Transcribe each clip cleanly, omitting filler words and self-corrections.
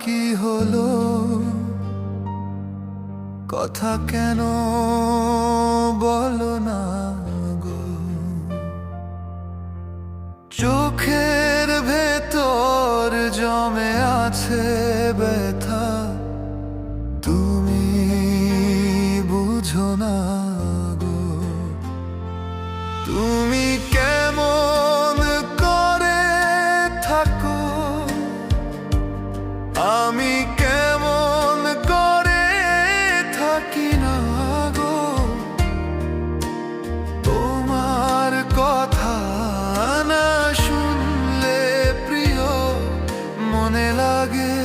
কি হলো, কথা কেন বলো না গো? চোখের ভেতর জমে আছে ব্যথা, তুমি বুঝো না গো। তুমি কেমন করে থাকো, আমি কেমন করে থাকি না গো। তোমার কথা না শুনলে প্রিয় মনে লাগে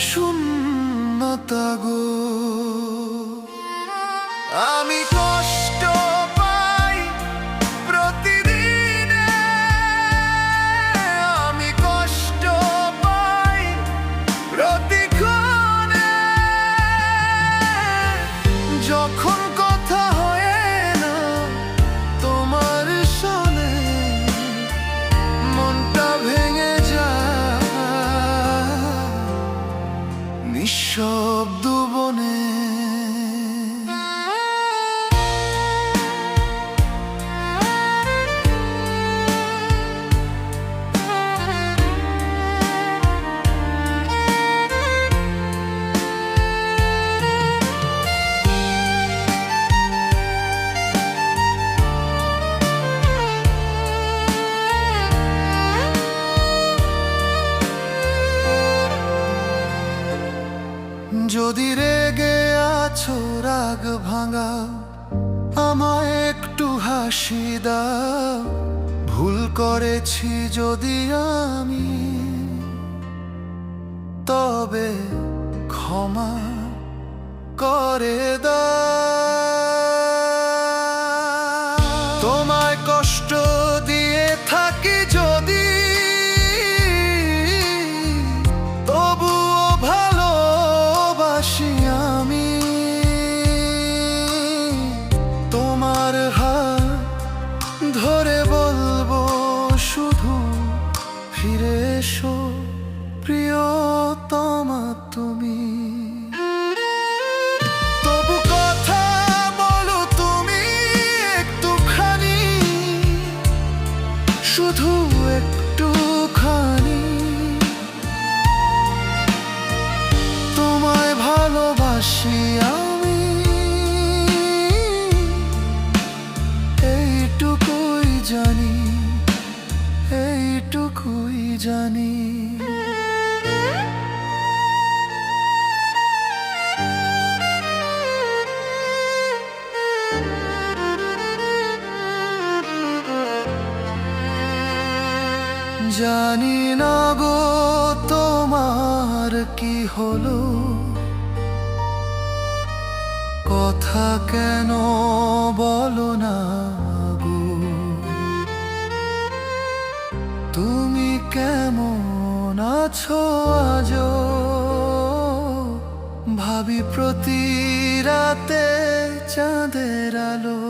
শূন্যতা গো। আমি কষ্ট পাই প্রতিদিনে, আমি কষ্ট পাই প্রতিক্ষণে। যখন কথা হয় না তোমার সনে, মনটা ভেঙে যায় নিঃশব্দ বনে। যদি রেগে আছো রাগ ভাঙাও, আমায় একটু হাসি দাও। ভুল করেছি যদি আমি, তবে ক্ষমা করে দাও। তোমায় কষ্ট দিয়ে থাকি যদি, তবুও ভালোবাসি আমি। তোমার হাত ধরে বলবো শুধু, ফিরে এসো প্রিয়তমা তুমি। তবু কথা বলো তুমি একটুখানি, শুধু একটুখানি। তোমায় ভালোবাসি আমি, এইটুকুই জানি, এইটুকুই জানি। জানি না গো তোমার কি হলো, কথা কেন বলো না গো? তুমি কেমন আছো আজো, ভাবি প্রতি রাতে চাঁদের আলো।